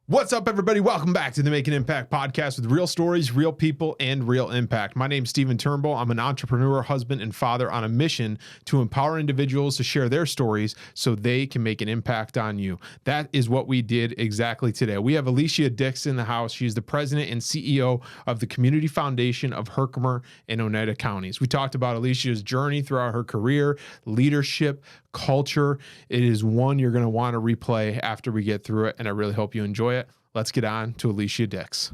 What's up, everybody? Welcome back to the Make an Impact podcast with real stories, real people, and real impact. My name's Stephen Turnbull. I'm an entrepreneur, husband, and father on a mission to empower individuals to share their stories so they can make an impact on you. That is what we did exactly today. We have Alicia Dicks in the house. She's the president and CEO of the Community Foundation of Herkimer and Oneida counties. We talked about Alicia's journey throughout her career, leadership, culture. It is one you're going to want to replay after we get through it, and I really hope you enjoy it. Let's get on to Alicia Dicks.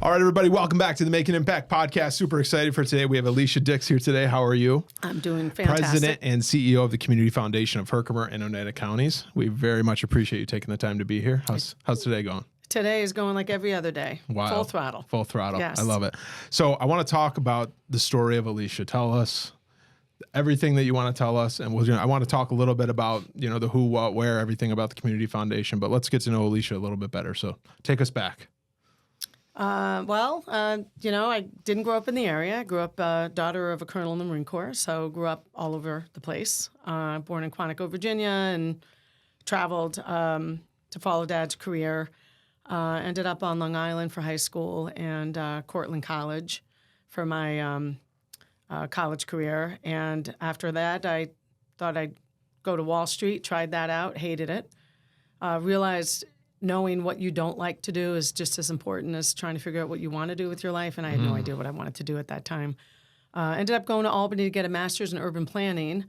All right, everybody, welcome back to the Make an Impact podcast. Super excited for today. We have Alicia Dicks here today. How are you? I'm doing fantastic. President and CEO of the Community Foundation of Herkimer and Oneida counties. We very much appreciate you taking the time to be here. How's today going? Today is going like every other day. Wow. Full throttle. Full throttle. Yes. I love it. So I want to talk about the story of Alicia. Tell us everything that you want to tell us. And I want to talk a little bit about, the who, what, where, everything about the Community Foundation. But let's get to know Alicia a little bit better. So take us back. I didn't grow up in the area. I grew up daughter of a colonel in the Marine Corps, so grew up all over the place. Born in Quantico, Virginia, and traveled to follow Dad's career. Ended up on Long Island for high school and Cortland College for my college career. And after that, I thought I'd go to Wall Street, tried that out, hated it. Realized knowing what you don't like to do is just as important as trying to figure out what you want to do with your life. And I had no idea what I wanted to do at that time. Ended up going to Albany to get a master's in urban planning.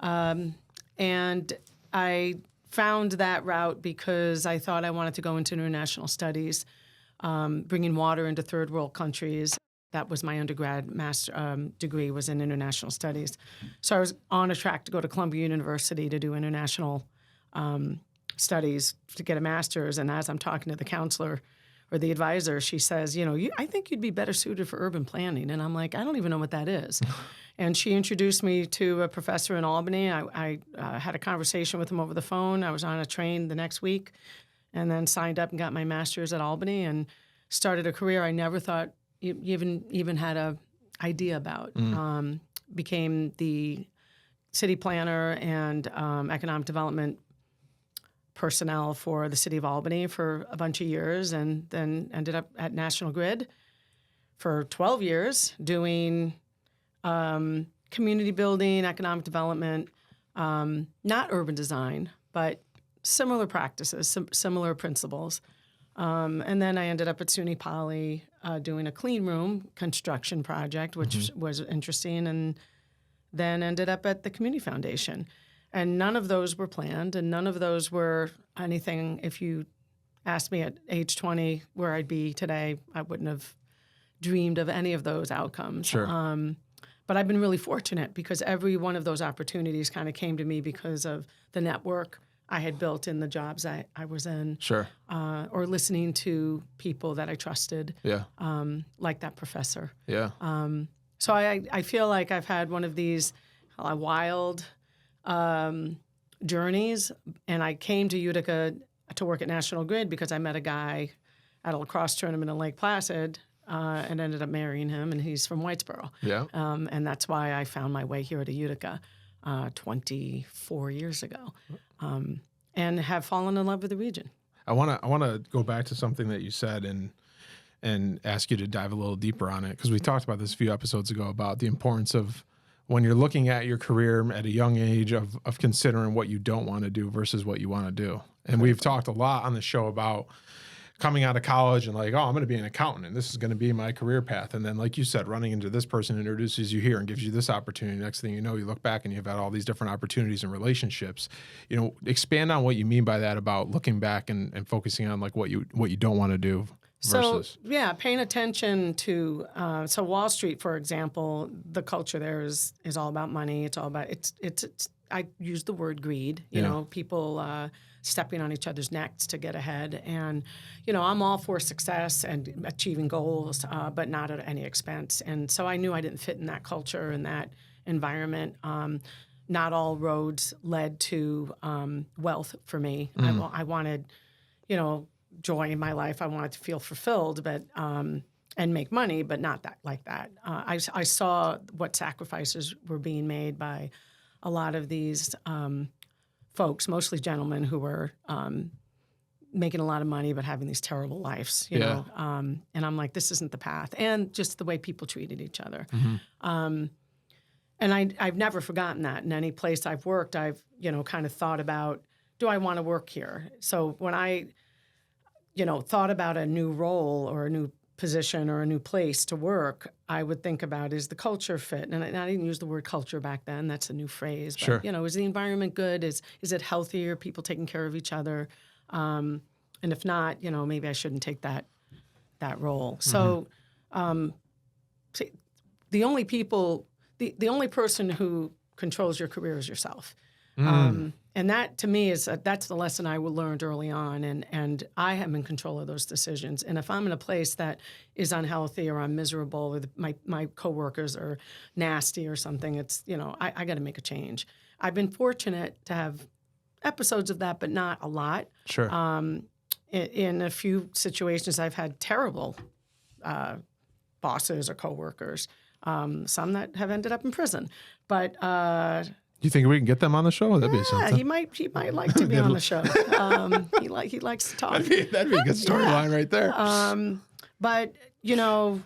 And I found that route because I thought I wanted to go into international studies, bringing water into third world countries. That was my undergrad master degree, was in international studies. So I was on a track to go to Columbia University to do international studies to get a master's. And as I'm talking to the counselor or the advisor, she says, I think you'd be better suited for urban planning. And I'm like, I don't even know what that is. And she introduced me to a professor in Albany. I had a conversation with him over the phone. I was on a train the next week and then signed up and got my master's at Albany and started a career I never thought even had a idea about. Became the city planner and economic development personnel for the city of Albany for a bunch of years, and then ended up at National Grid for 12 years doing community building, economic development, not urban design, but similar practices, similar principles. And then I ended up at SUNY Poly doing a clean room construction project, which was interesting, and then ended up at the Community Foundation. And none of those were planned, and none of those were anything. If you asked me at age 20 where I'd be today, I wouldn't have dreamed of any of those outcomes. Sure. But I've been really fortunate because every one of those opportunities kind of came to me because of the network I had built in the jobs I was in. Sure. Or listening to people that I trusted. Yeah. Like that professor. Yeah. So I feel like I've had one of these wild journeys, and I came to Utica to work at National Grid because I met a guy at a lacrosse tournament in Lake Placid and ended up marrying him, and he's from Whitesboro. Yeah. And that's why I found my way here to Utica 24 years ago, and have fallen in love with the region. I want to go back to something that you said and ask you to dive a little deeper on it, because we talked about this a few episodes ago about the importance of when you're looking at your career at a young age of considering what you don't want to do versus what you want to do. And we've talked a lot on the show about coming out of college and like, I'm going to be an accountant and this is going to be my career path. And then, like you said, running into this person introduces you here and gives you this opportunity. Next thing you know, you look back and you've had all these different opportunities and relationships. Expand on what you mean by that about looking back and focusing on like what you don't want to do. Versus. So, paying attention to, so Wall Street, for example, the culture there is all about money. It's all about, I use the word greed, people stepping on each other's necks to get ahead. And, I'm all for success and achieving goals, but not at any expense. And so I knew I didn't fit in that culture and that environment. Not all roads led to wealth for me. I wanted, joy in my life. I wanted to feel fulfilled, but and make money, but not that like that. I saw what sacrifices were being made by a lot of these folks, mostly gentlemen, who were making a lot of money but having these terrible lives, you know. And I'm like, this isn't the path. And just the way people treated each other. And I've never forgotten that. In any place I've worked, I've, you know, kind of thought about, do I want to work here? So when I, you know, thought about a new role or a new position or a new place to work, I would think about, is the culture fit? And I didn't use the word culture back then. That's a new phrase. But, Sure. you know, is the environment good? Is it healthy? Are people taking care of each other? And if not, you know, maybe I shouldn't take that role. So see, the only person who controls your career is yourself. And that, to me, that's the lesson I learned early on. And I am in control of those decisions. And if I'm in a place that is unhealthy or I'm miserable or my coworkers are nasty or something, it's, you know, I got to make a change. I've been fortunate to have episodes of that, but not a lot. Sure. In a few situations, I've had terrible bosses or coworkers, some that have ended up in prison. But you think we can get them on the show? That'd be something. he might like to be on the show. He likes to talk. That'd be a good storyline right there. But you know,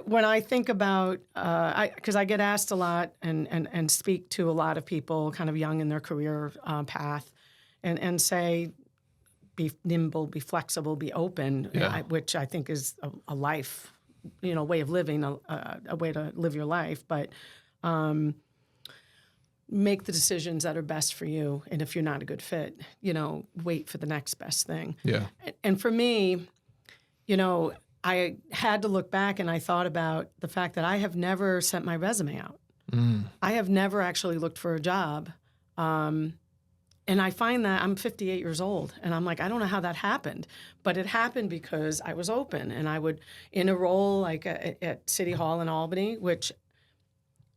when I think about, because I get asked a lot and speak to a lot of people kind of young in their career path, and say, be nimble, be flexible, be open, which I think is a life, you know, way of living, a way to live your life, but. Make the decisions that are best for you. And if you're not a good fit, you know, wait for the next best thing. Yeah. And for me, you know, I had to look back and I thought about the fact that I have never sent my resume out. I have never actually looked for a job. And I find that I'm 58 years old and I'm like, I don't know how that happened, but it happened because I was open and I would, in a role like at City Hall in Albany, which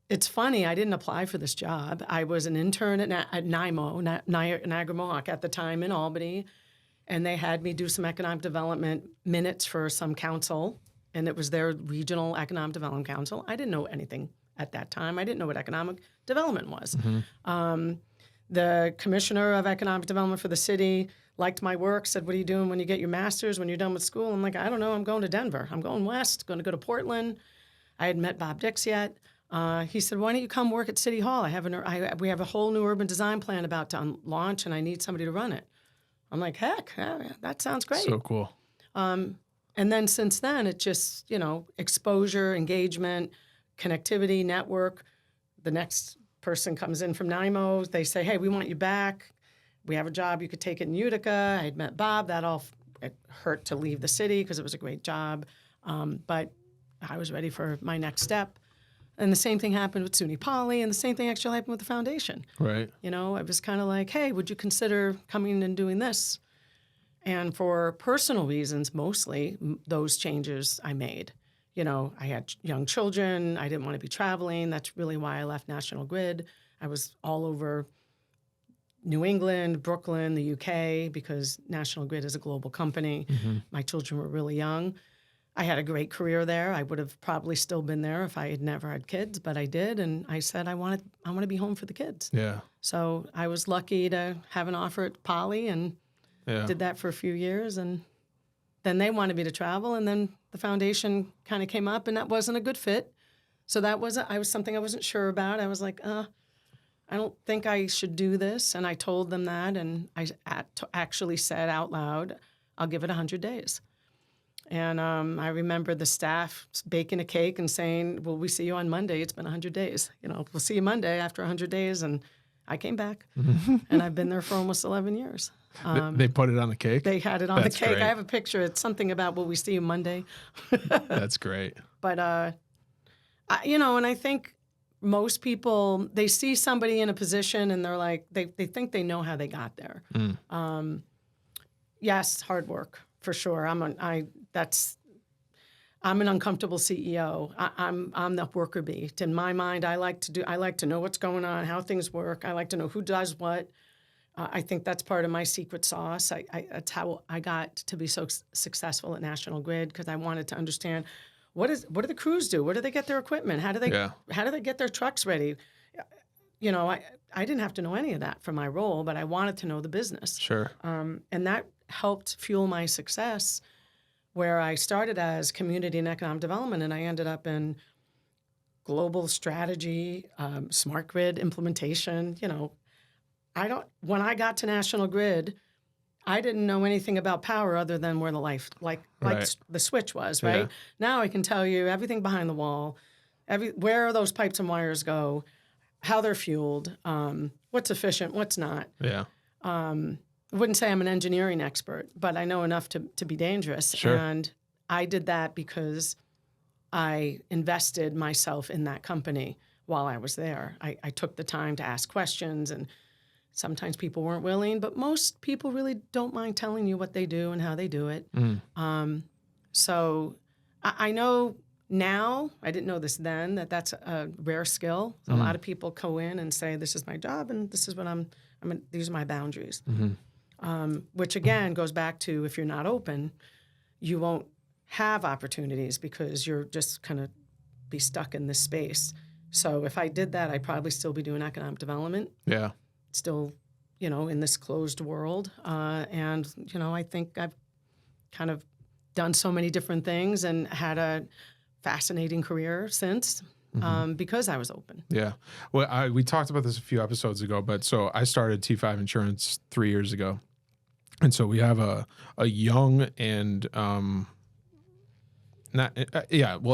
it's funny, I didn't apply for this job. I was an intern at NIMO, Niagara Mohawk at the time in Albany, and they had me do some economic development minutes for some council, and it was their regional economic development council. I didn't know anything at that time. I didn't know what economic development was. The commissioner of economic development for the city liked my work, said, what are you doing when you get your master's, when you're done with school? I'm like, I don't know, I'm going to Denver. I'm going west, going to go to Portland. I hadn't met Bob Dicks yet. He said, why don't you come work at City Hall? We have a whole new urban design plan about to launch, and I need somebody to run it. I'm like, heck, that sounds great. So cool. And then since then, it just, you know, exposure, engagement, connectivity, network. The next person comes in from NIMO. They say, hey, we want you back. We have a job. You could take it in Utica. I had met Bob. It hurt to leave the city because it was a great job. But I was ready for my next step. And the same thing happened with SUNY Poly, and the same thing actually happened with the foundation. Right. You know, I was kind of like, hey, would you consider coming and doing this? And for personal reasons, mostly, those changes I made. You know, I had young children. I didn't want to be traveling. That's really why I left National Grid. I was all over New England, Brooklyn, the UK, because National Grid is a global company. My children were really young. I had a great career there. I would have probably still been there if I had never had kids, but I did, and I said I want to be home for the kids. Yeah. So I was lucky to have an offer at Poly, and did that for a few years, and then they wanted me to travel, and then the foundation kind of came up, and that wasn't a good fit. So that was something I wasn't sure about. I was like, I don't think I should do this, and I told them that, and I actually said out loud, I'll give it 100 days. And I remember the staff baking a cake and saying, well, we see you on Monday. It's been 100 days. You know, we'll see you Monday after 100 days. And I came back. And I've been there for almost 11 years. They put it on the cake? They had it on the cake. Great. I have a picture. It's something about, will we see you Monday? That's great. But, you know, and I think most people, they see somebody in a position and they're like, they think they know how they got there. Yes, hard work. For sure, I'm an uncomfortable CEO. I'm the worker bee. In my mind, I like to know what's going on, how things work. I like to know who does what. I think that's part of my secret sauce. That's how I got to be so successful at National Grid, because I wanted to understand what do the crews do? Where do they get their equipment? How do they get their trucks ready? You know, I didn't have to know any of that for my role, but I wanted to know the business. Sure. And that helped fuel my success, where I started as community and economic development, and I ended up in global strategy, smart grid implementation. You know, when I got to National Grid, I didn't know anything about power other than where the the switch was, right? Yeah. Now I can tell you everything behind the wall, where those pipes and wires go, how they're fueled, what's efficient, what's not. Yeah. I wouldn't say I'm an engineering expert, but I know enough to be dangerous. Sure. And I did that because I invested myself in that company while I was there. I took the time to ask questions, and sometimes people weren't willing, but most people really don't mind telling you what they do and how they do it. So I know now, I didn't know this then, that's a rare skill. A lot of people go in and say, this is my job and this is what these are my boundaries. Which again goes back to, if you're not open, you won't have opportunities because you're just kind of be stuck in this space. So if I did that, I'd probably still be doing economic development. Yeah. Still, you know, in this closed world. And, you know, I think I've kind of done so many different things and had a fascinating career since because I was open. Yeah. Well, we talked about this a few episodes ago, but so I started T5 Insurance 3 years ago. And so we have a young and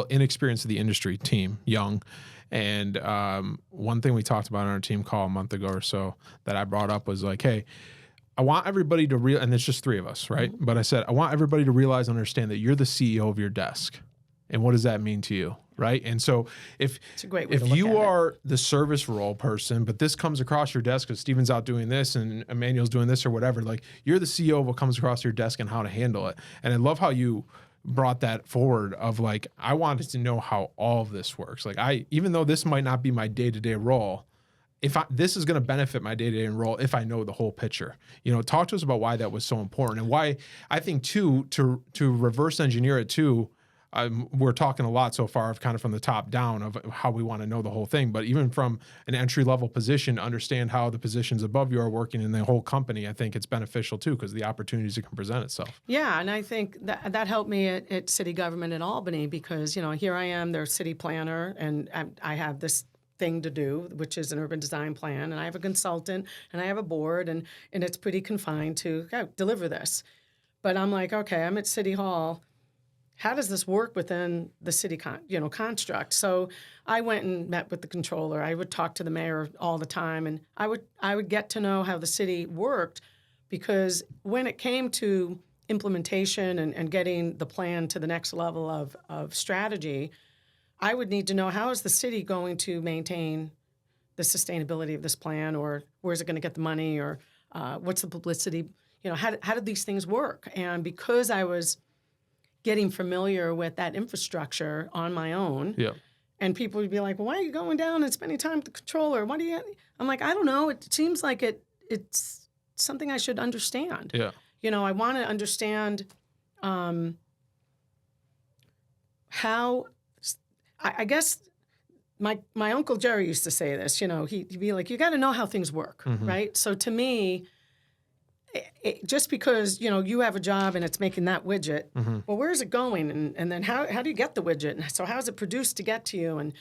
inexperienced in the industry team, young. And one thing we talked about on our team call a month ago or so that I brought up was like, hey, I want everybody to and it's just 3 of us, right? But I said, I want everybody to realize and understand that you're the CEO of your desk. And what does that mean to you, right? And so if you are the service role person, but this comes across your desk because Steven's out doing this and Emmanuel's doing this or whatever, like you're the CEO of what comes across your desk and how to handle it. And I love how you brought that forward of like, I wanted to know how all of this works. Like even though this might not be my day-to-day role, this is going to benefit my day-to-day role if I know the whole picture. You know, talk to us about why that was so important and why I think too, to reverse engineer it too. We're talking a lot so far of kind of from the top down of how we want to know the whole thing, but even from an entry-level position, to understand how the positions above you are working in the whole company, I think it's beneficial too, because the opportunities it can present itself. Yeah, and I think that helped me at city government in Albany because, you know, here I am, their city planner, and I have this thing to do, which is an urban design plan, and I have a consultant, and I have a board, and it's pretty confined to deliver this. But I'm like, okay, I'm at City Hall. How does this work within the city construct? So I went and met with the controller. I would talk to the mayor all the time, and I would get to know how the city worked, because when it came to implementation and getting the plan to the next level of strategy, I would need to know, how is the city going to maintain the sustainability of this plan, or where's it going to get the money, or what's the publicity? You know, how did these things work? And because I was getting familiar with that infrastructure on my own. Yeah. And people would be like, well, why are you going down and spending time with the controller? I'm like, I don't know. It seems like it's something I should understand. Yeah. You know, I want to understand how, I guess my Uncle Jerry used to say this, you know, he'd be like, you got to know how things work, right? So to me, just because, you know, you have a job and it's making that widget, well, where is it going? And then how do you get the widget? And so how is it produced to get to you? And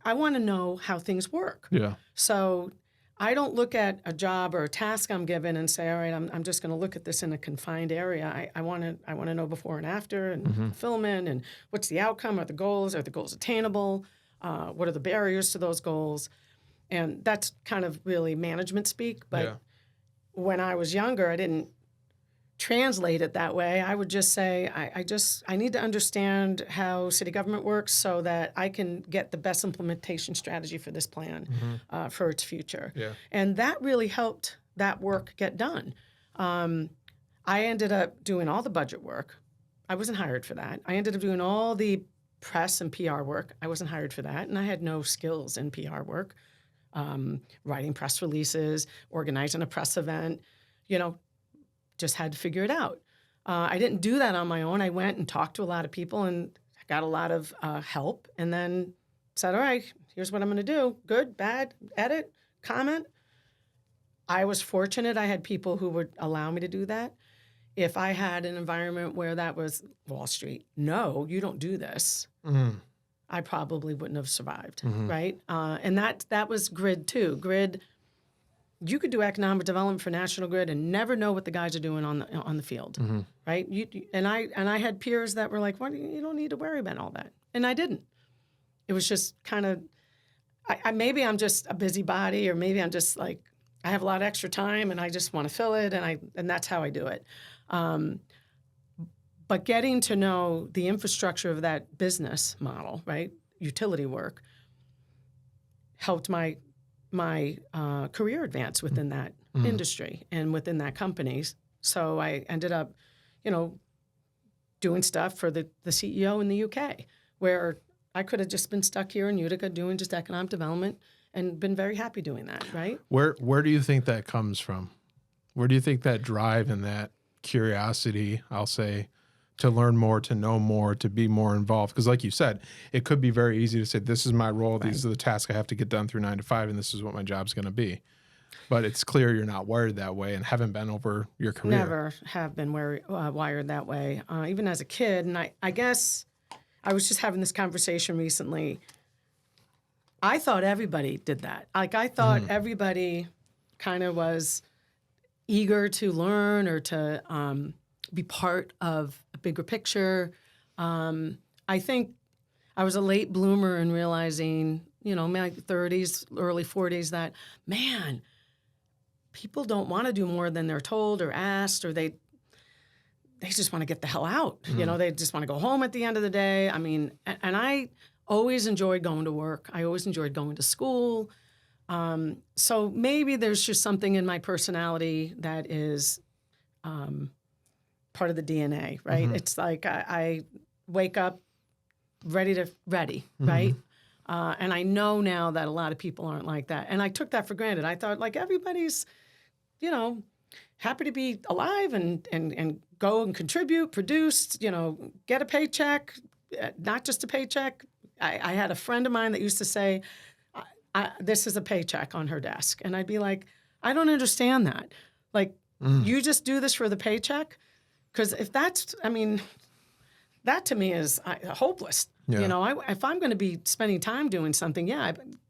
I want to know how things work. Yeah. So I don't look at a job or a task I'm given and say, all right, I'm just going to look at this in a confined area. I want to know before and after and fulfillment and what's the outcome, are the goals attainable? What are the barriers to those goals? And that's kind of really management speak, but when I was younger, I didn't translate it that way. I would just say, I need to understand how city government works so that I can get the best implementation strategy for this plan for its future. Yeah. And that really helped that work get done. I ended up doing all the budget work. I wasn't hired for that. I ended up doing all the press and PR work. I wasn't hired for that. And I had no skills in PR work. writing press releases, organizing a press event, just had to figure it out. I didn't do that on my own. I went and talked to a lot of people and got a lot of help, and then said, all right, here's what I'm going to do. Good, bad, edit, comment. I was fortunate. I had people who would allow me to do that. If I had an environment where that was Wall Street, no, you don't do this, I probably wouldn't have survived, right? And that was Grid too. Grid, you could do economic development for National Grid and never know what the guys are doing on the field, right? And I had peers that were like, "What? You don't need to worry about all that," and I didn't. It was just kind of, maybe I'm just a busybody, or maybe I'm just like I have a lot of extra time and I just want to fill it, and that's how I do it. But getting to know the infrastructure of that business model, right, utility work, helped my career advance within that industry and within that company. So I ended up, doing stuff for the CEO in the UK, where I could have just been stuck here in Utica doing just economic development and been very happy doing that, right? Where do you think that comes from? Where do you think that drive and that curiosity, I'll say, to learn more, to know more, to be more involved? Because like you said, it could be very easy to say, this is my role, these are the tasks I have to get done through 9 to 5, and this is what my job's going to be. But it's clear you're not wired that way and haven't been over your career. Never have been wired that way, even as a kid. And I guess I was just having this conversation recently. I thought everybody did that. Like, I thought everybody kind of was eager to learn or to be part of a bigger picture. I think I was a late bloomer in realizing, my 30s, early 40s, that, man, people don't want to do more than they're told or asked, or they just want to get the hell out. They just want to go home at the end of the day. I mean, and I always enjoyed going to work. I always enjoyed going to school. So maybe there's just something in my personality that is part of the DNA, right? It's like I wake up ready, right? And I know now that a lot of people aren't like that. And I took that for granted. I thought, like, everybody's, happy to be alive and go and contribute, produce, get a paycheck, not just a paycheck. I had a friend of mine that used to say, this is a paycheck on her desk. And I'd be like, I don't understand that. Like, you just do this for the paycheck? Because if that's, that to me is hopeless. Yeah. If I'm going to be spending time doing something,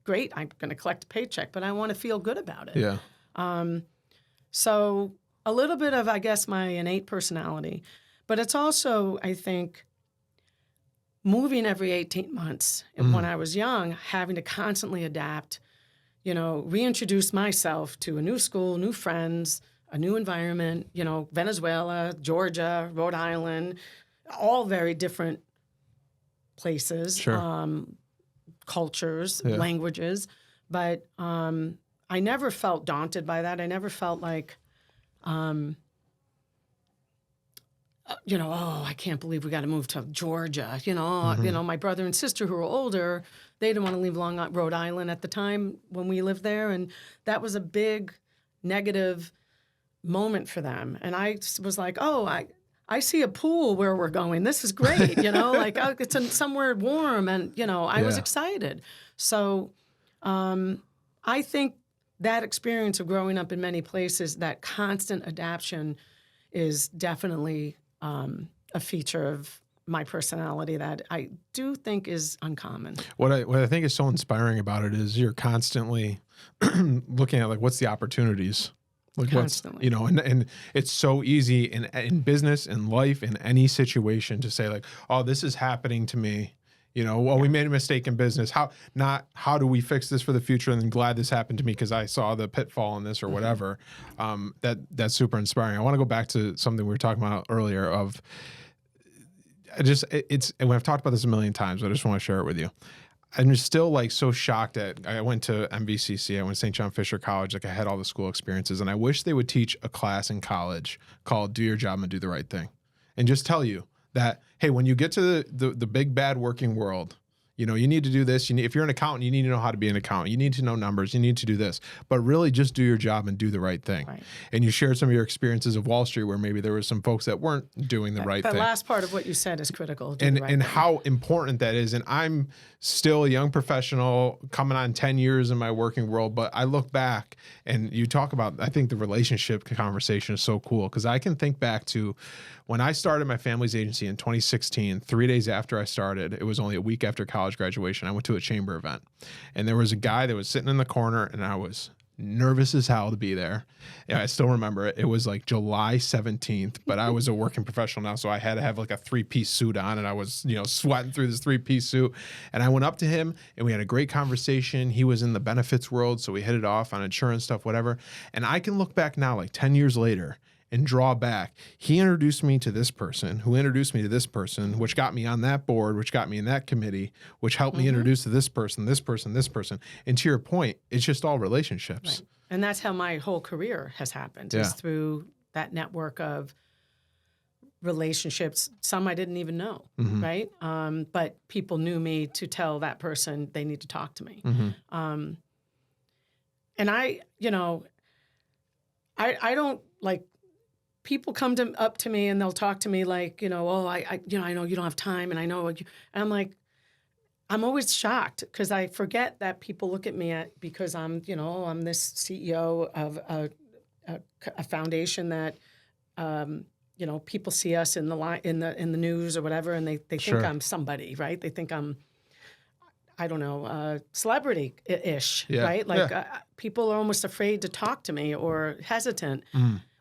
great, I'm going to collect a paycheck, but I want to feel good about it. Yeah. So a little bit of, I guess, my innate personality, but it's also, I think, moving every 18 months. And when I was young, having to constantly adapt, reintroduce myself to a new school, new friends, a new environment, Venezuela, Georgia, Rhode Island, all very different places, sure. Cultures, languages. But I never felt daunted by that. I never felt like, oh, I can't believe we got to move to Georgia. My brother and sister who were older, they didn't want to leave Rhode Island at the time when we lived there. And that was a big negative moment for them. And I was like, oh, I see a pool where we're going. This is great. Like, it's somewhere warm. And, I was excited. So I think that experience of growing up in many places, that constant adaptation is definitely a feature of my personality that I do think is uncommon. What I think is so inspiring about it is you're constantly looking at, like, what's the opportunities? Like, constantly. And it's so easy in business, in life, in any situation to say, like, oh, this is happening to me. We made a mistake in business. How do we fix this for the future? And I'm glad this happened to me because I saw the pitfall in this or whatever. That's super inspiring. I want to go back to something we were talking about earlier of and I've talked about this a million times, but I just want to share it with you. I'm just still, like, so shocked I went to MVCC, I went to St. John Fisher College, like, I had all the school experiences, and I wish they would teach a class in college called Do Your Job and Do the Right Thing. And just tell you that, hey, when you get to the big bad working world, you need to do this. If you're an accountant, you need to know how to be an accountant. You need to know numbers. You need to do this. But really just do your job and do the right thing. Right. And you shared some of your experiences of Wall Street where maybe there were some folks that weren't doing the right thing. The last part of what you said is critical. And how important that is. And I'm still a young professional coming on 10 years in my working world, but I look back and you talk about, I think the relationship conversation is so cool because I can think back to when I started my family's agency in 2016, 3 days after I started, it was only a week after college graduation, I went to a chamber event and there was a guy that was sitting in the corner and I was nervous as hell to be there. Yeah, I still remember it. It was like July 17th, but I was a working professional now, so I had to have like a 3-piece suit on, and I was, sweating through this 3-piece suit. And I went up to him, and we had a great conversation. He was in the benefits world, so we hit it off on insurance stuff, whatever. And I can look back now, like 10 years later, and draw back. He introduced me to this person, who introduced me to this person, which got me on that board, which got me in that committee, which helped me introduce to this person, this person, this person. And to your point, it's just all relationships. Right. And that's how my whole career has happened, is through that network of relationships. Some I didn't even know, right? But people knew me to tell that person they need to talk to me. And I don't like, people come up to me and they'll talk to me like, I know you don't have time, and I know, and I'm like, I'm always shocked because I forget that people look at me because I'm this CEO of a foundation that, people see us in the news or whatever, and they think I'm somebody, right? They think I'm, I don't know, celebrity-ish, right? Like people are almost afraid to talk to me or hesitant.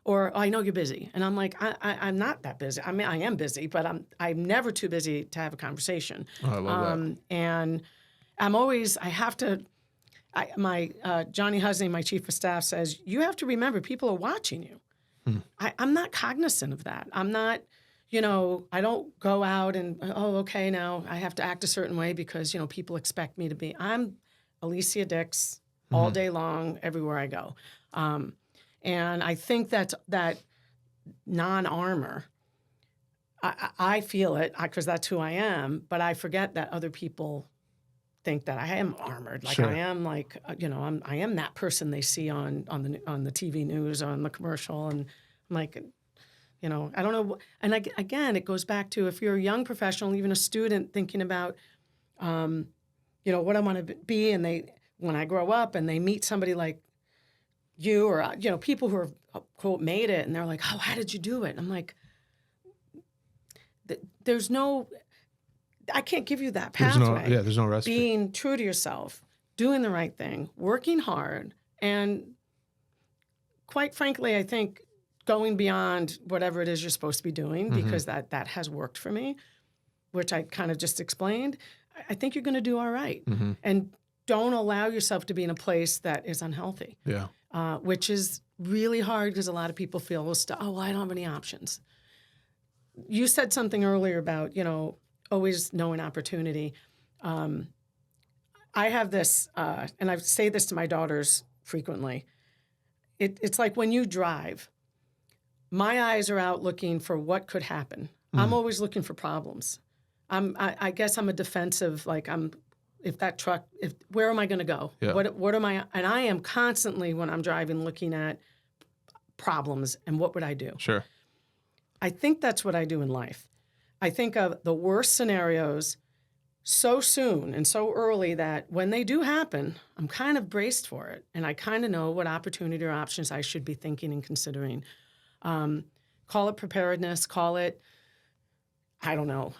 Or I know you're busy, and I'm like, I'm not that busy. I mean, I am busy, but I'm never too busy to have a conversation. Oh, I love that. And I'm always, Johnny Husney, my chief of staff, says you have to remember people are watching you. I'm not cognizant of that. I'm not, I don't go out and okay, now I have to act a certain way because people expect me to be. I'm Alicia Dicks all day long, everywhere I go. And I think that non-armor, I feel it because that's who I am, but I forget that other people think that I am armored. Like I am like, I am that person they see on the TV news or on the commercial. And I'm like, I don't know. And again, it goes back to if you're a young professional, even a student thinking about, what I want to be. And when I grow up and they meet somebody like you or, people who are, quote, made it, and they're like, oh, how did you do it? And I'm like, I can't give you that pathway. There's no recipe. Being true to yourself, doing the right thing, working hard, and quite frankly, I think going beyond whatever it is you're supposed to be doing, because that has worked for me, which I kind of just explained, I think you're going to do all right. And don't allow yourself to be in a place that is unhealthy. Yeah. Which is really hard because a lot of people feel, I don't have any options. You said something earlier about, always knowing opportunity. I have this, and I say this to my daughters frequently. It's like when you drive, my eyes are out looking for what could happen. I'm always looking for problems. I guess I'm a defensive, like where am I going to go? Yeah. What am I? And I am constantly, when I'm driving, looking at problems and what would I do? Sure. I think that's what I do in life. I think of the worst scenarios so soon and so early that when they do happen, I'm kind of braced for it. And I kind of know what opportunity or options I should be thinking and considering. Call it preparedness, call it, I don't know.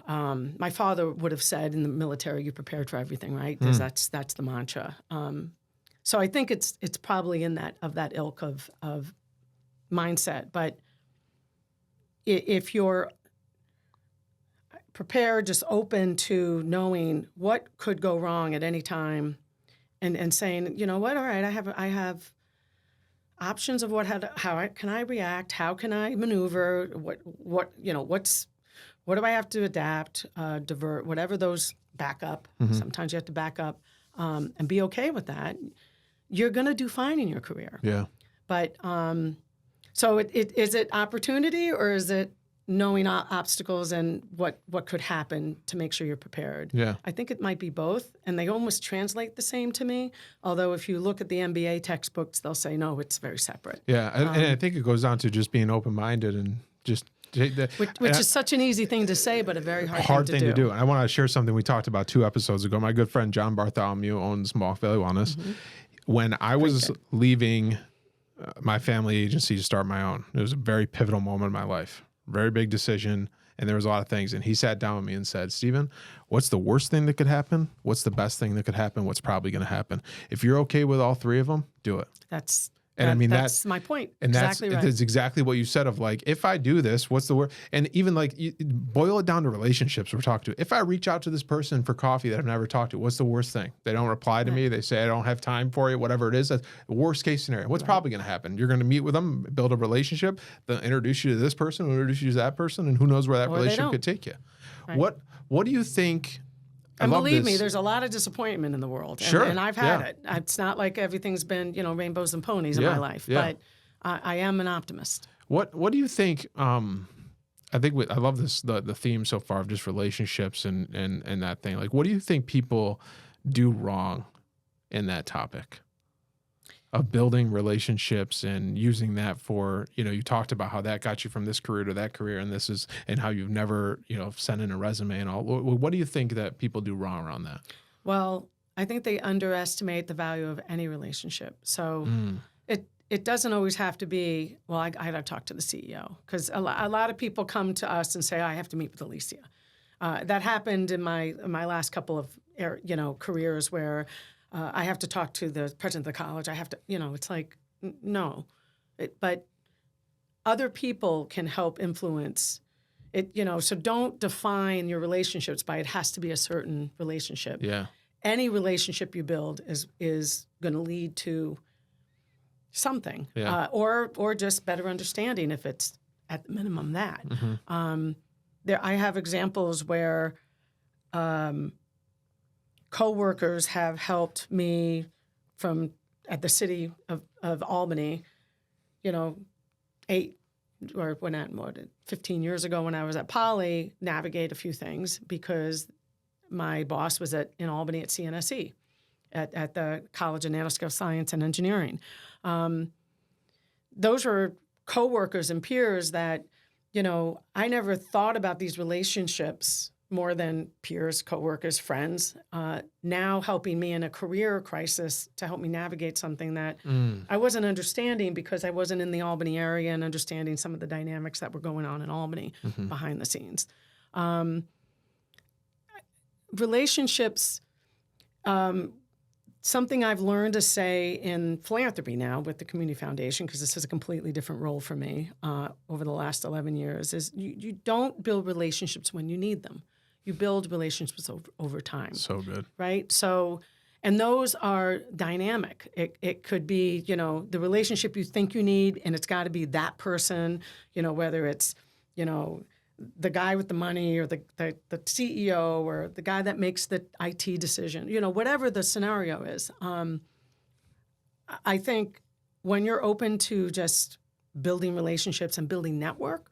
My father would have said in the military, you're prepared for everything, right? Because that's the mantra. So I think it's probably in that ilk of mindset. But if you're prepared, just open to knowing what could go wrong at any time, and saying, you know what, all right, I have options of how can I react, how can I maneuver, what do I have to adapt, divert, whatever those backup. Sometimes you have to back up and be okay with that. You're going to do fine in your career. Yeah. But so is it opportunity or is it knowing obstacles and what could happen to make sure you're prepared. Yeah. I think it might be both, and they almost translate the same to me. Although if you look at the MBA textbooks, they'll say, no, it's very separate. Yeah. And I think it goes down to just being open-minded and just take the, Which is such an easy thing to say, but a very hard thing to do. And I want to share something we talked about 2 episodes ago. My good friend John Bartholomew owns Mohawk Valley Wellness. When I was leaving my family agency to start my own, it was a very pivotal moment in my life. Very big decision, and there was a lot of things. And he sat down with me and said, Stephen, what's the worst thing that could happen? What's the best thing that could happen? What's probably going to happen? If you're okay with all 3 of them, do it. That's my point. And exactly right. That's exactly what you said of like, if I do this, what's the worst? And even like, you boil it down to relationships we're talking to. If I reach out to this person for coffee that I've never talked to, what's the worst thing? They don't reply to me. They say, I don't have time for you, whatever it is. That's the worst case scenario. What's probably going to happen? You're going to meet with them, build a relationship, they'll introduce you to this person, introduce you to that person, and who knows where that relationship could take you. Right. What do you think? And believe me, there's a lot of disappointment in the world. Sure. And I've had it. It's not like everything's been, rainbows and ponies in my life. But I am an optimist. What do you think? I think I love this the theme so far of just relationships and that thing. Like, what do you think people do wrong in that topic of building relationships and using that for, you talked about how that got you from this career to that career, and how you've never, sent in a resume and all. What do you think that people do wrong around that? Well, I think they underestimate the value of any relationship. So it doesn't always have to be, well, I got to talk to the CEO, because a lot of people come to us and say, I have to meet with Alicia. That happened in my last couple of careers where I have to talk to the president of the college. I have to, it's like, no. But other people can help influence it, so don't define your relationships by it has to be a certain relationship. Yeah. Any relationship you build is going to lead to something, or just better understanding if it's at the minimum that. I have examples where coworkers have helped me at the city of Albany, 15 years ago when I was at Poly, navigate a few things because my boss was in Albany at CNSE, at the College of Nanoscale Science and Engineering. Those were coworkers and peers that, I never thought about these relationships more than peers, coworkers, friends, now helping me in a career crisis to help me navigate something that I wasn't understanding because I wasn't in the Albany area and understanding some of the dynamics that were going on in Albany behind the scenes. Relationships, something I've learned to say in philanthropy now with the Community Foundation, because this is a completely different role for me over the last 11 years, is you don't build relationships when you need them. You build relationships over time. So good. Right? So, and those are dynamic. It could be, the relationship you think you need, and it's got to be that person, whether it's, the guy with the money or the CEO or the guy that makes the IT decision, whatever the scenario is. I think when you're open to just building relationships and building network,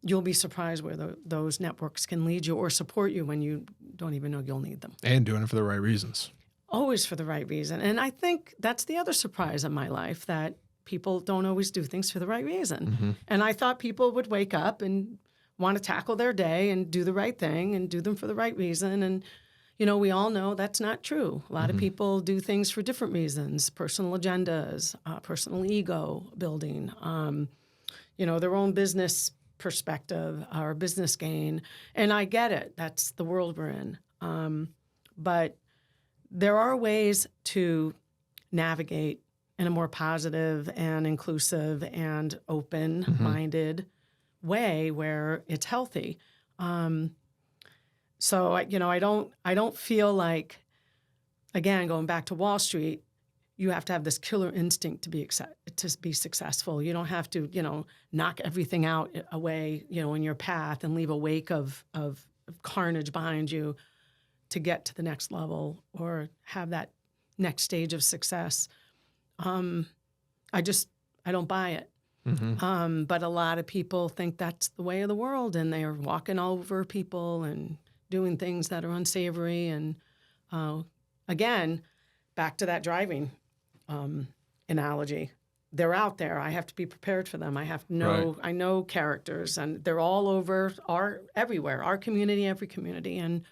you'll be surprised where those networks can lead you or support you when you don't even know you'll need them. And doing it for the right reasons. Always for the right reason. And I think that's the other surprise in my life, that people don't always do things for the right reason. And I thought people would wake up and want to tackle their day and do the right thing and do them for the right reason. And, we all know that's not true. A lot of people do things for different reasons, personal agendas, personal ego building, their own business perspective or business gain. And I get it. That's the world we're in. But there are ways to navigate in a more positive and inclusive and open-minded way where it's healthy. So I don't feel like, again, going back to Wall Street, you have to have this killer instinct to be successful. You don't have to, knock everything out away, in your path and leave a wake of carnage behind you to get to the next level or have that next stage of success. I don't buy it. But a lot of people think that's the way of the world, and they are walking over people and doing things that are unsavory. And again, back to that driving analogy. They're out there. I have to be prepared for them. I have to know. I know characters, and they're all over, everywhere. Our community, every community. And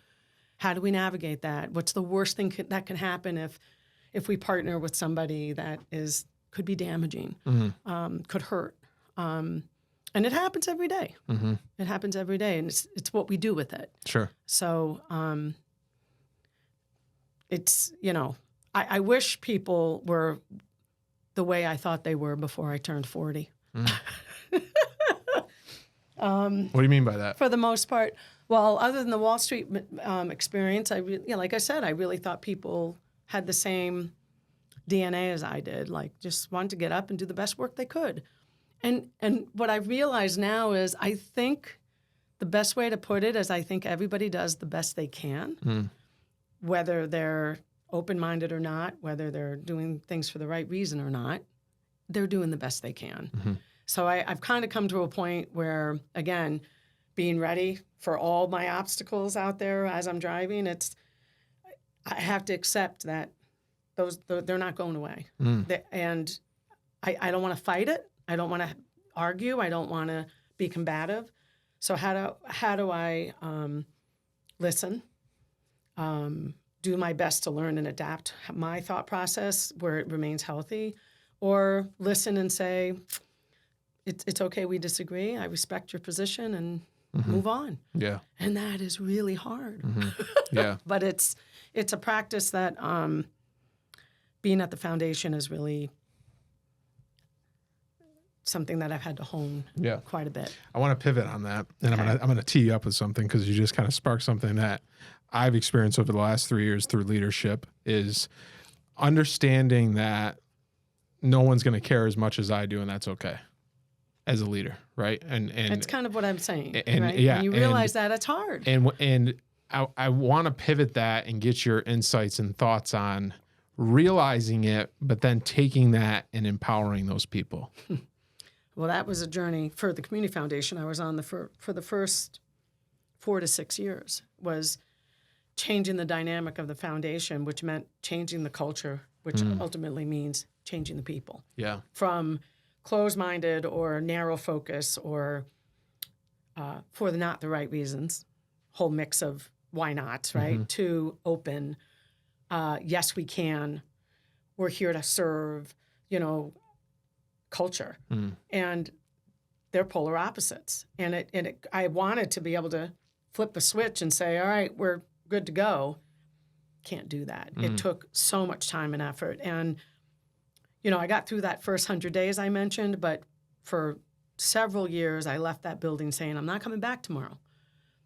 how do we navigate that? What's the worst thing that can happen if we partner with somebody that could be damaging, could hurt, and it happens every day. It happens every day, and it's what we do with it. Sure. So it's I wish people were the way I thought they were before I turned 40. What do you mean by that? For the most part, well, other than the Wall Street experience, like I said, I really thought people had the same DNA as I did, like just wanted to get up and do the best work they could. And what I realize now is I think the best way to put it is I think everybody does the best they can, whether they're open-minded or not, whether they're doing things for the right reason or not, they're doing the best they can. So I've kind of come to a point where, again, being ready for all my obstacles out there as I'm driving, I have to accept that they're not going away. And I don't want to fight it. I don't want to argue. I don't want to be combative. So how do I listen, do my best to learn and adapt my thought process where it remains healthy, or listen and say, it's okay, we disagree. I respect your position, and move on. Yeah. And that is really hard. Yeah. But it's a practice that being at the foundation is really something that I've had to hone quite a bit. I want to pivot on that, and I'm gonna tee you up with something because you just kind of sparked something that I've experienced over the last 3 years through leadership, is understanding that no one's going to care as much as I do, and that's okay as a leader, right? And that's kind of what I'm saying, and, right? Yeah, and you realize that it's hard. And I want to pivot that and get your insights and thoughts on realizing it, but then taking that and empowering those people. Well, that was a journey for the Community Foundation I was on for the first 4 to 6 years, was changing the dynamic of the foundation, which meant changing the culture, which ultimately means changing the people. Yeah. From closed-minded or narrow focus or for not the right reasons, whole mix of why not, right, to open, yes, we can, we're here to serve, culture. And they're polar opposites. And I wanted to be able to flip the switch and say, all right, we're good to go. Can't do that. It took so much time and effort. And, I got through that first 100 days I mentioned, but for several years I left that building saying, I'm not coming back tomorrow.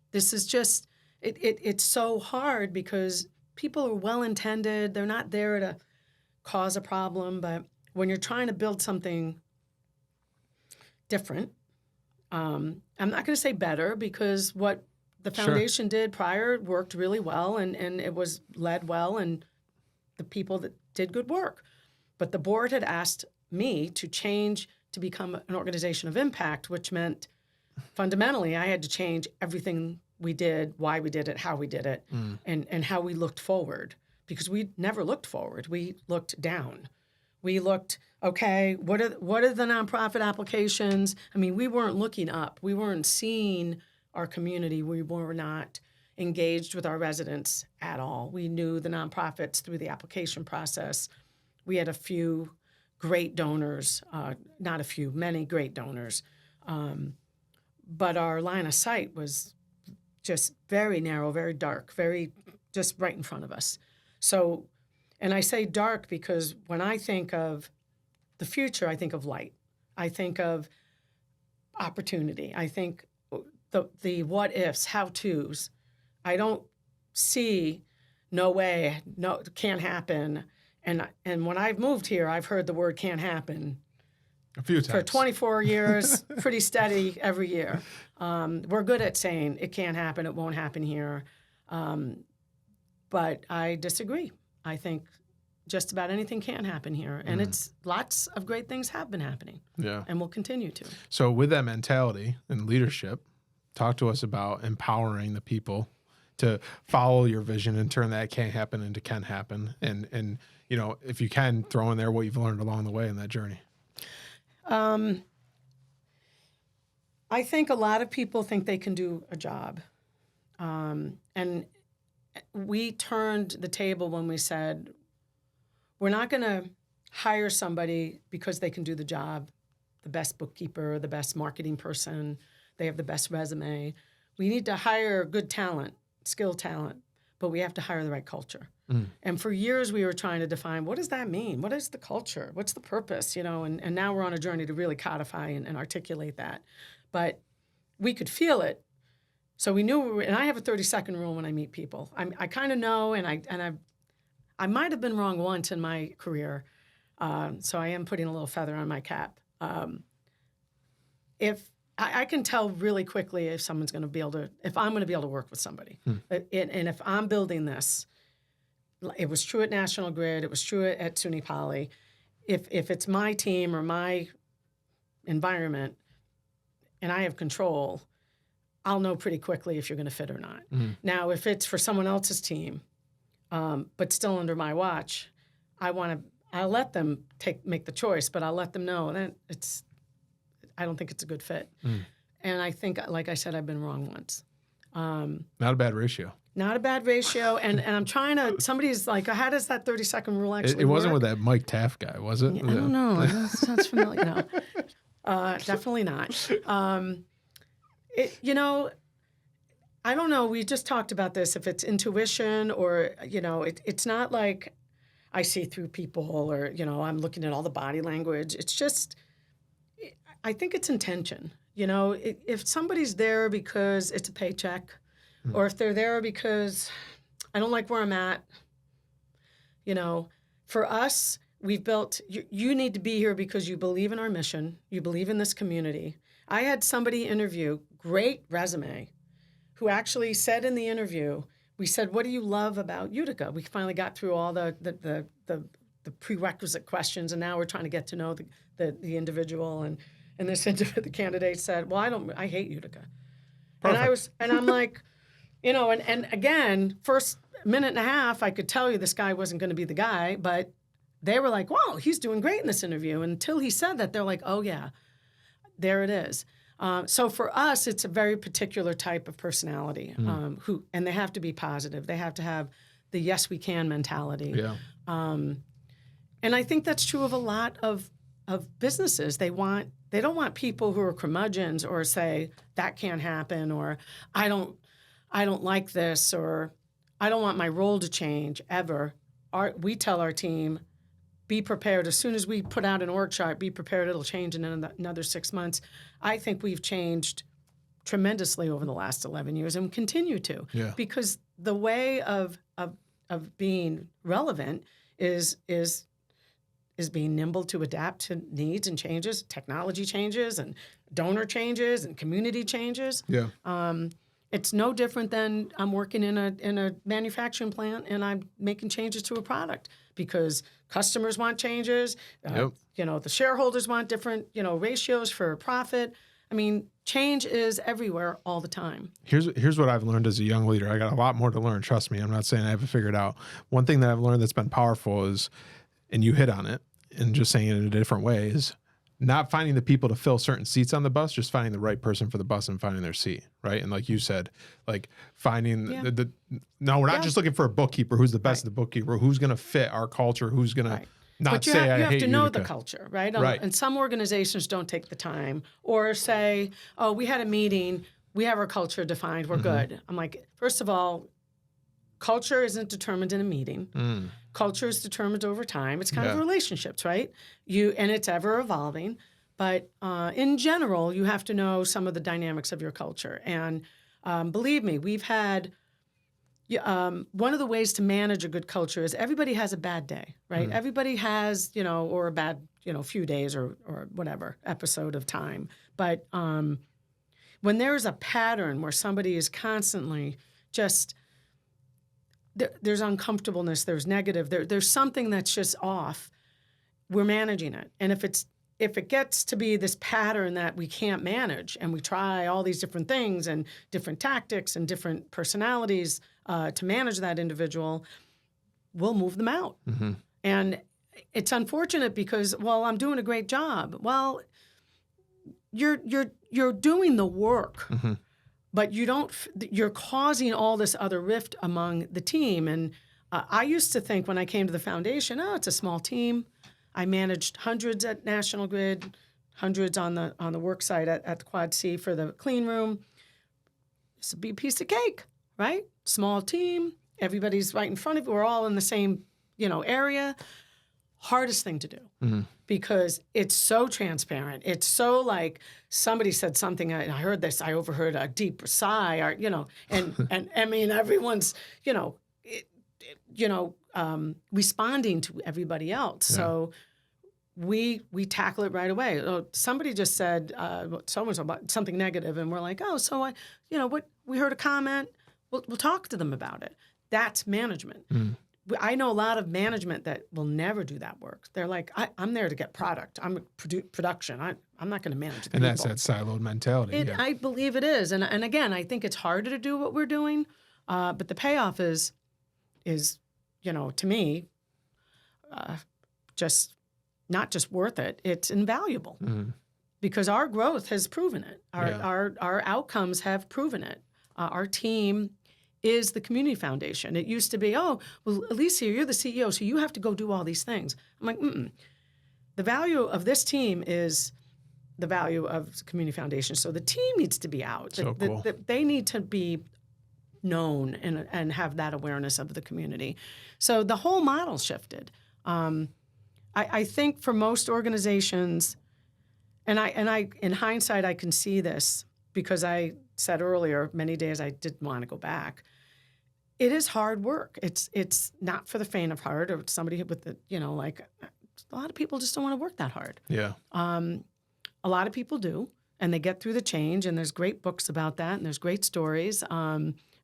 This is just, it's so hard because people are well-intended. They're not there to cause a problem. But when you're trying to build something different, I'm not going to say better, because what the foundation did prior worked really well, and it was led well, and the people that did good work. But the board had asked me to change to become an organization of impact, which meant fundamentally I had to change everything we did, why we did it, how we did it, and how we looked forward, because we never looked forward. We looked down. We looked, okay, what are the nonprofit applications? I mean, we weren't looking up. We weren't seeing our community. We were not engaged with our residents at all. We knew the nonprofits through the application process. We had a few great donors, not a few, many great donors. But our line of sight was just very narrow, very dark, very just right in front of us. So, and I say dark because when I think of the future, I think of light. I think of opportunity. I think the what ifs, how to's. I don't see no way, no, can't happen. And when I've moved here, I've heard the word can't happen a few times. For 24 years, pretty steady every year. We're good at saying it can't happen, it won't happen here. But I disagree. I think just about anything can happen here. And it's lots of great things have been happening. Yeah. And will continue to. So with that mentality and leadership, talk to us about empowering the people to follow your vision and turn that can't happen into can happen. And you know, if you can, throw in there what you've learned along the way in that journey. I think a lot of people think they can do a job. And we turned the table when we said, we're not going to hire somebody because they can do the job, the best bookkeeper, the best marketing person, they have the best resume. We need to hire good talent, skilled talent, but we have to hire the right culture. And for years we were trying to define, what does that mean? What is the culture? What's the purpose? You know, and now we're on a journey to really codify and articulate that. But we could feel it. So we knew, and I have a 30-second rule when I meet people. I kind of know, and I might have been wrong once in my career, so I am putting a little feather on my cap. If I can tell really quickly if someone's going to be able to, if I'm going to be able to work with somebody, and if I'm building this, it was true at National Grid, it was true at SUNY Poly. If it's my team or my environment, and I have control, I'll know pretty quickly if you're going to fit or not. Now, if it's for someone else's team, but still under my watch, I'll let them make the choice, but I'll let them know that I don't think it's a good fit. And I think, like I said, I've been wrong once. Not a bad ratio. Not a bad ratio. And I'm trying to, somebody's like, how does that 30-second rule actually It wasn't work? with that Mike Taft guy, was it? I don't know. That sounds familiar. No. Definitely not. I don't know. We just talked about this. If it's intuition or, it's not like I see through people or, I'm looking at all the body language. It's just, I think it's intention. If somebody's there because it's a paycheck or if they're there because I don't like where I'm at, for us, we've built, you need to be here because you believe in our mission. You believe in this community. I had somebody interview, great resume, who actually said in the interview, we said, what do you love about Utica? We finally got through all the prerequisite questions, and now we're trying to get to know the individual. And the candidate said, well, I hate Utica. Perfect. And I'm like, and again, first minute and a half, I could tell you this guy wasn't going to be the guy, but they were like, wow, he's doing great in this interview. Until he said that, they're like, oh, yeah, there it is. So for us, it's a very particular type of personality and they have to be positive. They have to have the yes, we can mentality. Yeah. And I think that's true of a lot of businesses. They don't want people who are curmudgeons or say that can't happen or I don't like this or I don't want my role to change ever. We tell our team, be prepared. As soon as we put out an org chart, be prepared. It'll change in another 6 months. I think we've changed tremendously over the last 11 years and continue to. Yeah. Because the way of being relevant is being nimble to adapt to needs and changes, technology changes and donor changes and community changes. Yeah. It's no different than I'm working in a manufacturing plant and I'm making changes to a product because customers want changes. Yep. The shareholders want different, ratios for profit. I mean, change is everywhere all the time. Here's what I've learned as a young leader. I got a lot more to learn. Trust me. I'm not saying I have it figured out. One thing that I've learned that's been powerful is, and you hit on it, and just saying it in a different way, is not finding the people to fill certain seats on the bus, just finding the right person for the bus and finding their seat, right? And like you said, like finding no, we're not just looking for a bookkeeper who's the best of the bookkeeper, who's going to fit our culture, who's going to not say I hate Utica. You have to know the culture, right? Right. And some organizations don't take the time or say, oh, we had a meeting, we have our culture defined, we're good. I'm like, first of all, culture isn't determined in a meeting. Culture is determined over time. It's kind of relationships, right? And it's ever evolving. But in general, you have to know some of the dynamics of your culture. And believe me, we've had one of the ways to manage a good culture is everybody has a bad day, right? Everybody has, or a bad, few days or whatever episode of time. But when there's a pattern where somebody is constantly just there's uncomfortableness, there's negative, there's something that's just off. We're managing it. And if it gets to be this pattern that we can't manage, and we try all these different things and different tactics and different personalities to manage that individual, we'll move them out. Mm-hmm. And it's unfortunate because, well, I'm doing a great job. Well, you're doing the work, Mm-hmm. but you're causing all this other rift among the team. And I used to think when I came to the foundation, oh, it's a small team. I managed hundreds at National Grid, hundreds on the work site at the Quad C for the clean room. It's a big piece of cake, right? Small team. Everybody's right in front of you. We're all in the same, area. Hardest thing to do, Mm-hmm. because it's so transparent. It's so like somebody said something. I heard this. I overheard a deep sigh, or and I mean everyone's responding to everybody else. Yeah. So we tackle it right away. Somebody just said so-and-so about something negative, and we're like, oh, so what? We heard a comment. We'll talk to them about it. That's management. Mm. I know a lot of management that will never do that work. They're like, I'm there to get product. I'm production. I'm not going to manage the And people. that's that siloed mentality. Yeah. I believe it is. And again, I think it's harder to do what we're doing, but the payoff is to me, just not just worth it. It's invaluable, Mm-hmm. because our growth has proven it. Yeah. Our outcomes have proven it. Our team is the community foundation. It used to be, oh, well, Alicia, you're the CEO, so you have to go do all these things. I'm like, the value of this team is the value of the community foundation. So the team needs to be out. So cool. They need to be known and have that awareness of the community. So the whole model shifted. I think for most organizations, and I in hindsight, I can see this because I said earlier, many days I didn't want to go back. It is hard work. It's not for the faint of heart, or somebody with the, like a lot of people just don't want to work that hard. Yeah. A lot of people do, and they get through the change, and there's great books about that, and there's great stories.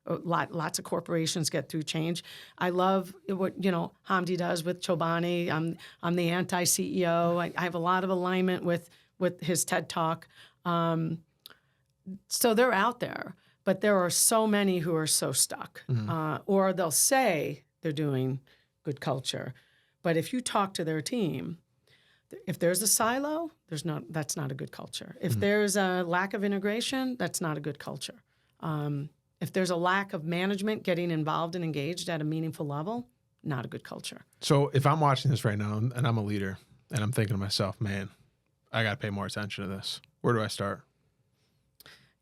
Lots of corporations get through change. I love what Hamdi does with Chobani. I'm the anti-CEO. I have a lot of alignment with his TED Talk. So they're out there, but there are so many who are so stuck, or they'll say they're doing good culture, but if you talk to their team, if there's a silo, that's not a good culture. If there's a lack of integration, that's not a good culture. If there's a lack of management getting involved and engaged at a meaningful level, not a good culture. So if I'm watching this right now and I'm a leader and I'm thinking to myself, man, I got to pay more attention to this. Where do I start?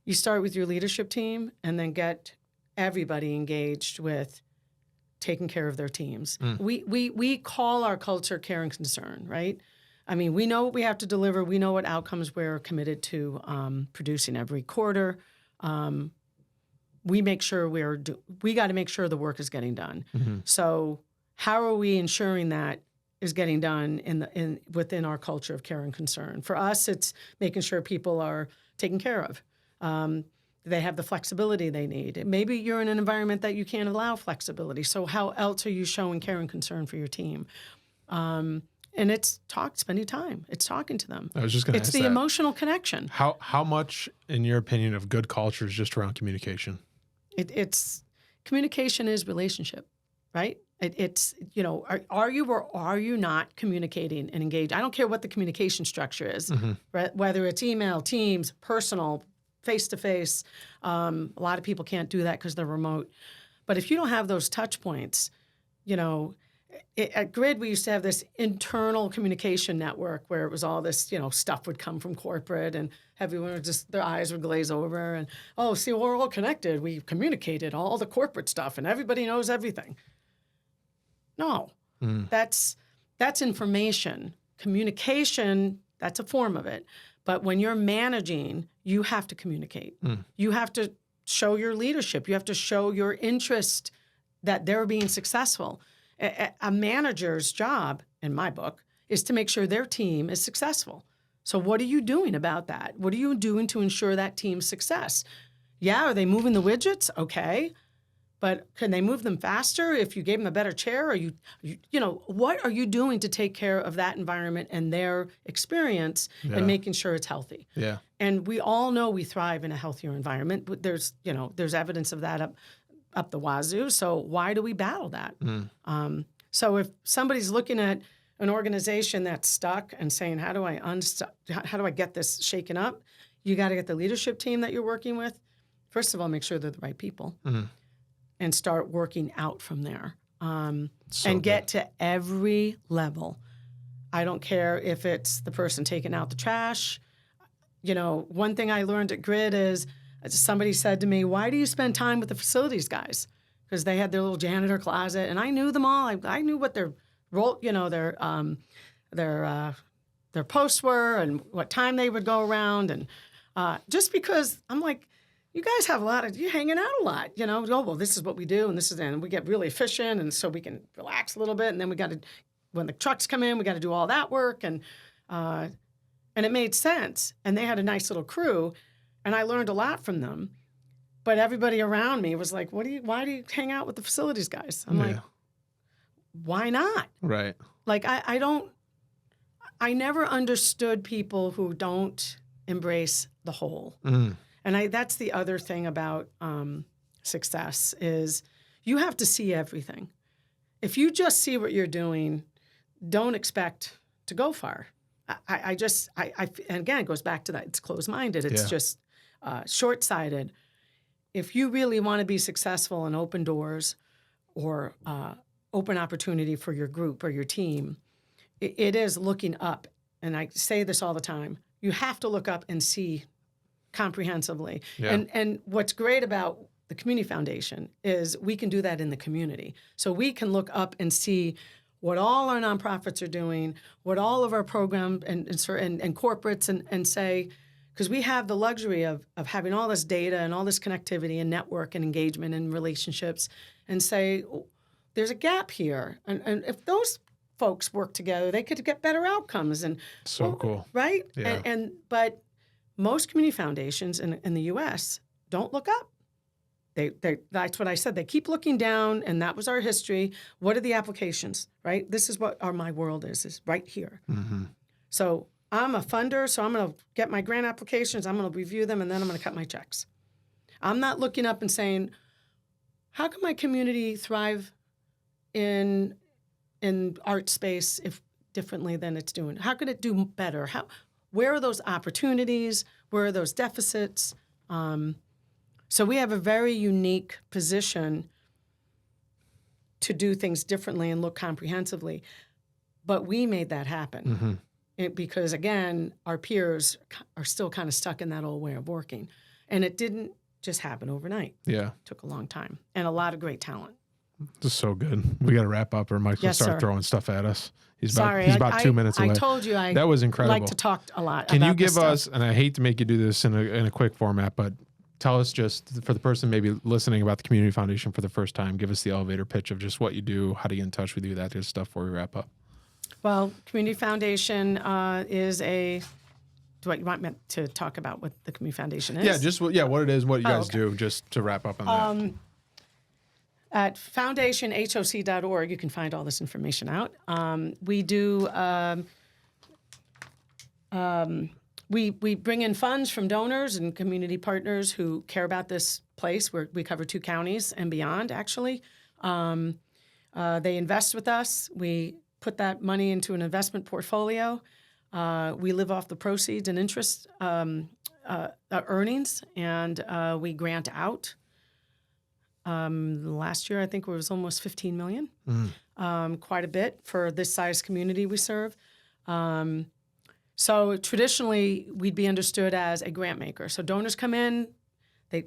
You start with your leadership team and then get everybody engaged with taking care of their teams. We call our culture care and concern, right? I mean, we know what we have to deliver. We know what outcomes we're committed to producing every quarter. We make sure we got to make sure the work is getting done. Mm-hmm. So how are we ensuring that is getting done within our culture of care and concern? For us, it's making sure people are taken care of. They have the flexibility they need. Maybe you're in an environment that you can't allow flexibility. So how else are you showing care and concern for your team? And it's spending time. It's talking to them. I was just going to ask It's the that. emotional connection. How much, in your opinion, of good culture is just around communication? It's communication is relationship, right? It's are you or are you not communicating and engaged? I don't care what the communication structure is, right? Whether it's email, Teams, personal, face-to-face. A lot of people can't do that because they're remote. But if you don't have those touch points, at Grid, we used to have this internal communication network where it was all this, stuff would come from corporate and everyone would their eyes would glaze over and, oh, see, we're all connected. We communicated all the corporate stuff and everybody knows everything. No, that's information. Communication, that's a form of it. But when you're managing, you have to communicate. You have to show your leadership. You have to show your interest that they're being successful. A manager's job, in my book, is to make sure their team is successful. So what are you doing about that? What are you doing to ensure that team's success? Yeah, are they moving the widgets? Okay. But can they move them faster if you gave them a better chair? Or what are you doing to take care of that environment and their experience and making sure it's healthy? Yeah. And we all know we thrive in a healthier environment. But there's evidence of that up the wazoo. So why do we battle that? So if somebody's looking at an organization that's stuck and saying, how do I get this shaken up? You got to get the leadership team that you're working with. First of all, make sure they're the right people. And start working out from there and get to every level. I don't care if it's the person taking out the trash. One thing I learned at Grid is somebody said to me, why do you spend time with the facilities guys? Because they had their little janitor closet, and I knew them all. I knew what their role, their posts were and what time they would go around. And just because I'm like, you guys have you're hanging out a lot, well, this is what we do, and we get really efficient, and so we can relax a little bit, and then when the trucks come in, we got to do all that work, and it made sense, and they had a nice little crew, and I learned a lot from them, but everybody around me was like, why do you hang out with the facilities guys? I'm like, why not? Right. Like, I never understood people who don't embrace the whole. And that's the other thing about success is you have to see everything. If you just see what you're doing, don't expect to go far. And again, it goes back to that. It's closed-minded. It's just short-sighted. If you really want to be successful and open doors or open opportunity for your group or your team, it is looking up. And I say this all the time. You have to look up and see comprehensively. Yeah. And what's great about the Community Foundation is we can do that in the community. So we can look up and see what all our nonprofits are doing, what all of our programs and corporates and say, because we have the luxury of having all this data and all this connectivity and network and engagement and relationships, and say, oh, there's a gap here. And if those folks work together, they could get better outcomes. And cool. Right? Yeah. But most community foundations in the U.S. don't look up. That's what I said. They keep looking down, and that was our history. What are the applications, right? This is what my world is right here. So I'm a funder, so I'm going to get my grant applications, I'm going to review them, and then I'm going to cut my checks. I'm not looking up and saying, how can my community thrive in art space differently than it's doing? How could it do better? Where are those opportunities? Where are those deficits? So we have a very unique position to do things differently and look comprehensively. But we made that happen because, again, our peers are still kind of stuck in that old way of working. And it didn't just happen overnight. Yeah. It took a long time and a lot of great talent. This is so good. We got to wrap up or Mike's going to start throwing stuff at us. He's about 2 minutes away. I told you that was incredible. Like to talk a lot. Can you give us, and I hate to make you do this in a quick format, but tell us just for the person maybe listening about the Community Foundation for the first time, give us the elevator pitch of just what you do, how to get in touch with you, that kind of stuff before we wrap up. Well, Community Foundation is a... Do you want me to talk about what the Community Foundation is? Yeah, what it is, what you guys do, just to wrap up on that. At foundationhoc.org, you can find all this information out. We do... We bring in funds from donors and community partners who care about this place. We cover 2 counties and beyond, actually. They invest with us. We put that money into an investment portfolio. We live off the proceeds and interest earnings, and we grant out. Last year, I think it was almost $15 million, quite a bit for this size community we serve. So traditionally, we'd be understood as a grant maker. So donors come in, they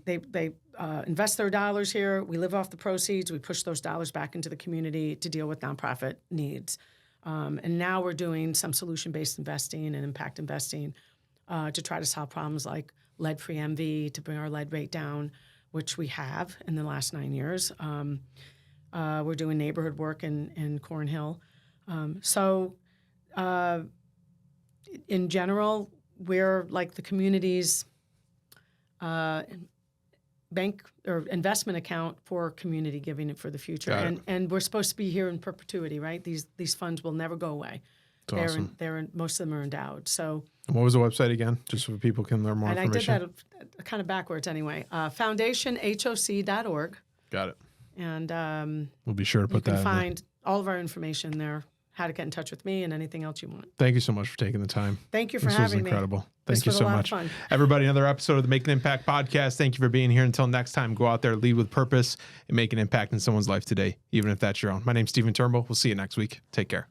invest their dollars here. We live off the proceeds. We push those dollars back into the community to deal with nonprofit needs. And now we're doing some solution-based investing and impact investing to try to solve problems like lead-free MV, to bring our lead rate down, which we have in the last 9 years. We're doing neighborhood work in Cornhill. In general, we're like the community's bank or investment account for community giving for the future. Got it. And we're supposed to be here in perpetuity, right? These funds will never go away. That's awesome. Most of them are endowed. So, And what was the website again? Just so people can learn more information. I did that kind of backwards anyway. Foundationhoc.org. Got it. And We'll be sure to you put that can in find all of our information there, how to get in touch with me and anything else you want. Thank you so much for taking the time. Thank you for this having was incredible. me. Thank you so much. Everybody, another episode of the Make an Impact podcast. Thank you for being here. Until next time, go out there, lead with purpose, and make an impact in someone's life today, even if that's your own. My name's Stephen Turnbull. We'll see you next week. Take care.